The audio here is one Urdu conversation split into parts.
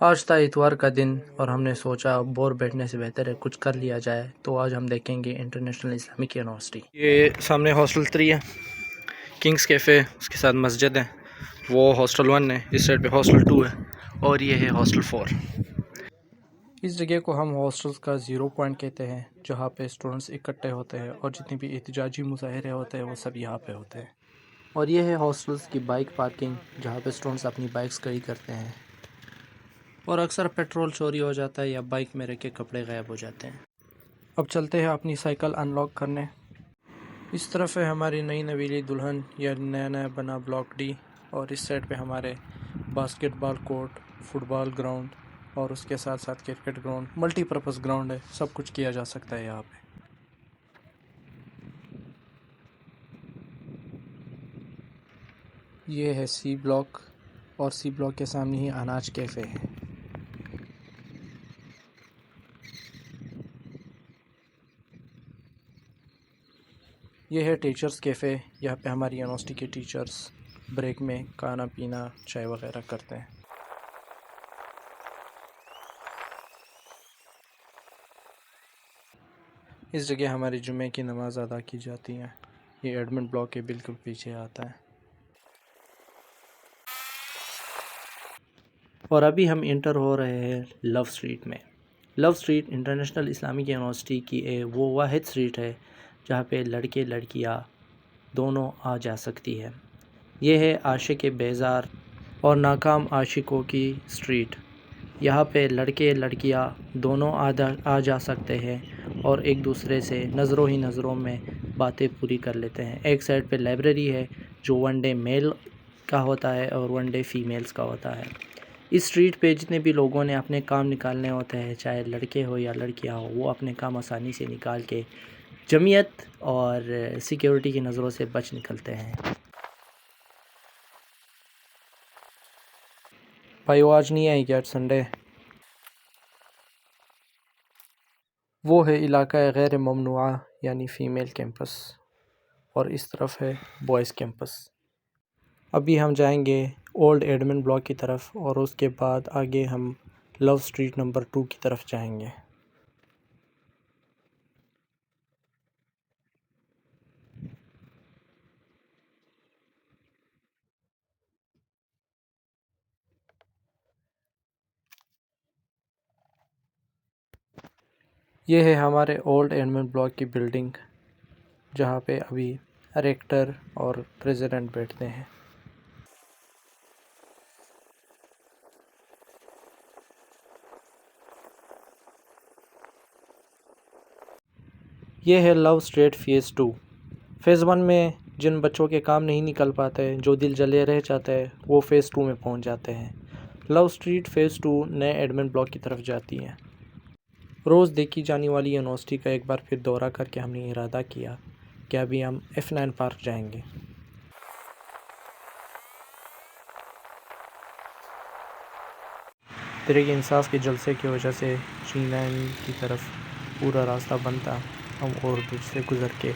آج تھا اتوار کا دن اور ہم نے سوچا بور بیٹھنے سے بہتر ہے کچھ کر لیا جائے، تو آج ہم دیکھیں گے انٹرنیشنل اسلامک یونیورسٹی۔ یہ سامنے ہاسٹل 3 ہے، کنگز کیفے، اس کے ساتھ مسجد ہے، وہ ہاسٹل 1 ہے، اس سائڈ پہ ہاسٹل 2 ہے، اور یہ ہے ہاسٹل 4۔ اس جگہ کو ہم ہاسٹلز کا 0 پوائنٹ کہتے ہیں، جہاں پہ اسٹوڈنٹس اکٹھے ہوتے ہیں اور جتنے بھی احتجاجی مظاہرے ہوتے ہیں وہ سب یہاں پہ ہوتے ہیں۔ اور یہ ہے ہاسٹلز کی بائک پارکنگ، جہاں پہ اسٹوڈنٹس اپنی بائکس کھڑی کرتے ہیں، اور اکثر پیٹرول چوری ہو جاتا ہے یا بائک میں رکھ کے کپڑے غائب ہو جاتے ہیں۔ اب چلتے ہیں اپنی سائیکل ان لاک کرنے۔ اس طرف ہے ہماری نئی نویلی دلہن یا نیا بنا بلاک ڈی، اور اس سائڈ پہ ہمارے باسکٹ بال کورٹ، فٹ بال گراؤنڈ، اور اس کے ساتھ ساتھ cricket ground, multi purpose ground ہے، سب کچھ کیا جا سکتا ہے یہاں پہ۔ یہ ہے سی بلاک، اور سی بلاک کے سامنے ہی اناج کیفے ہے۔ یہ ہے ٹیچرز کیفے، یہاں پہ ہماری یونیورسٹی کے ٹیچرز بریک میں کھانا پینا، چائے وغیرہ کرتے ہیں۔ اس جگہ ہماری جمعے کی نماز ادا کی جاتی ہے۔ یہ ایڈمن بلاک کے بالکل پیچھے آتا ہے۔ اور ابھی ہم انٹر ہو رہے ہیں لو اسٹریٹ میں۔ لو اسٹریٹ انٹرنیشنل اسلامک یونیورسٹی کی وہ واحد اسٹریٹ ہے جہاں پہ لڑکے لڑکیاں دونوں آ جا سکتی ہے۔ یہ ہے عاشق بیزار اور ناکام عاشقوں کی اسٹریٹ۔ یہاں پہ لڑکے لڑکیاں دونوں آ جا سکتے ہیں اور ایک دوسرے سے نظروں ہی نظروں میں باتیں پوری کر لیتے ہیں۔ ایک سائڈ پہ لائبریری ہے جو 1 ڈے میل کا ہوتا ہے اور 1 ڈے فیمیلز کا ہوتا ہے۔ اس اسٹریٹ پہ جتنے بھی لوگوں نے اپنے کام نکالنے ہوتے ہیں، چاہے لڑکے ہو یا لڑکیاں ہو، وہ اپنے کام آسانی سے نکال کے جمعیت اور سیکیورٹی کی نظروں سے بچ نکلتے ہیں۔ بھائی وہ آج نہیں آئی کیا؟ سنڈے۔ وہ ہے علاقہ غیر ممنوعہ یعنی فیمیل کیمپس، اور اس طرف ہے بوائز کیمپس۔ ابھی ہم جائیں گے اولڈ ایڈمن بلاک کی طرف، اور اس کے بعد آگے ہم لو اسٹریٹ نمبر 2 کی طرف جائیں گے۔ یہ ہے ہمارے اولڈ ایڈمن بلاک کی بلڈنگ، جہاں پہ ابھی ریکٹر اور پریزیڈنٹ بیٹھتے ہیں۔ یہ ہے لو اسٹریٹ فیز 2۔ فیز 1 میں جن بچوں کے کام نہیں نکل پاتے، جو دل جلے رہ جاتے ہیں، وہ فیز 2 میں پہنچ جاتے ہیں۔ لو اسٹریٹ فیز 2 نئے ایڈمن بلاک کی طرف جاتی ہے۔ روز دیکھی جانے والی یونیورسٹی کا ایک بار پھر دورہ کر کے ہم نے ارادہ کیا کہ ابھی ہم F9 پارک جائیں گے۔ تحریک انصاف کے جلسے کی وجہ سے G9 کی طرف پورا راستہ بند تھا، ہم اور برج سے گزر کے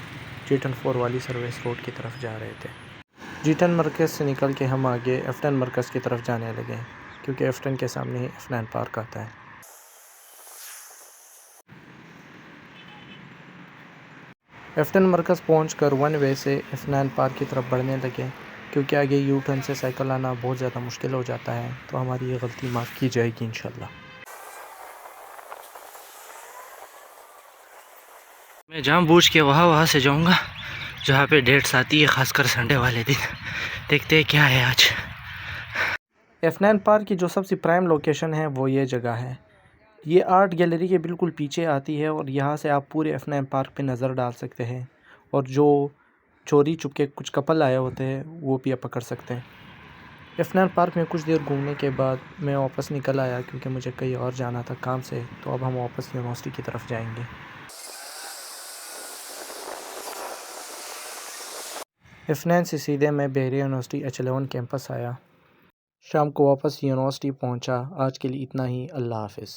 G10 4 والی سروس روڈ کی طرف جا رہے تھے۔ G10 مرکز سے نکل کے ہم آگے F10 مرکز کی طرف جانے لگے، کیونکہ F10 کے سامنے ہی F9 پارک آتا ہے۔ F10 مرکز پہنچ کر 1 وے سے F9 پارک کی طرف بڑھنے لگے، کیونکہ آگے یو ٹرن سے سائیکل آنا بہت زیادہ مشکل ہو جاتا ہے، تو ہماری یہ غلطی معاف کی جائے گی انشاءاللہ۔ میں جان بوجھ کے وہاں سے جاؤں گا جہاں پہ ڈیٹس آتی ہے، خاص کر سنڈے والے دن۔ دیکھتے ہیں کیا ہے آج۔ F9 پارک کی جو سب سے پرائم لوکیشن ہے وہ یہ جگہ ہے۔ یہ آرٹ گیلری کے بالکل پیچھے آتی ہے، اور یہاں سے آپ پورے F9 پارک پہ نظر ڈال سکتے ہیں، اور جو چوری چپکے کچھ کپل آئے ہوتے ہیں وہ بھی آپ پکڑ سکتے ہیں۔ F9 پارک میں کچھ دیر گھومنے کے بعد میں واپس نکل آیا، کیونکہ مجھے کہیں اور جانا تھا کام سے، تو اب ہم واپس یونیورسٹی کی طرف جائیں گے۔ F9 سے سیدھے میں بحریہ یونیورسٹی H11 کیمپس آیا، شام کو واپس یونیورسٹی پہنچا۔ آج کے لیے اتنا ہی، اللہ حافظ۔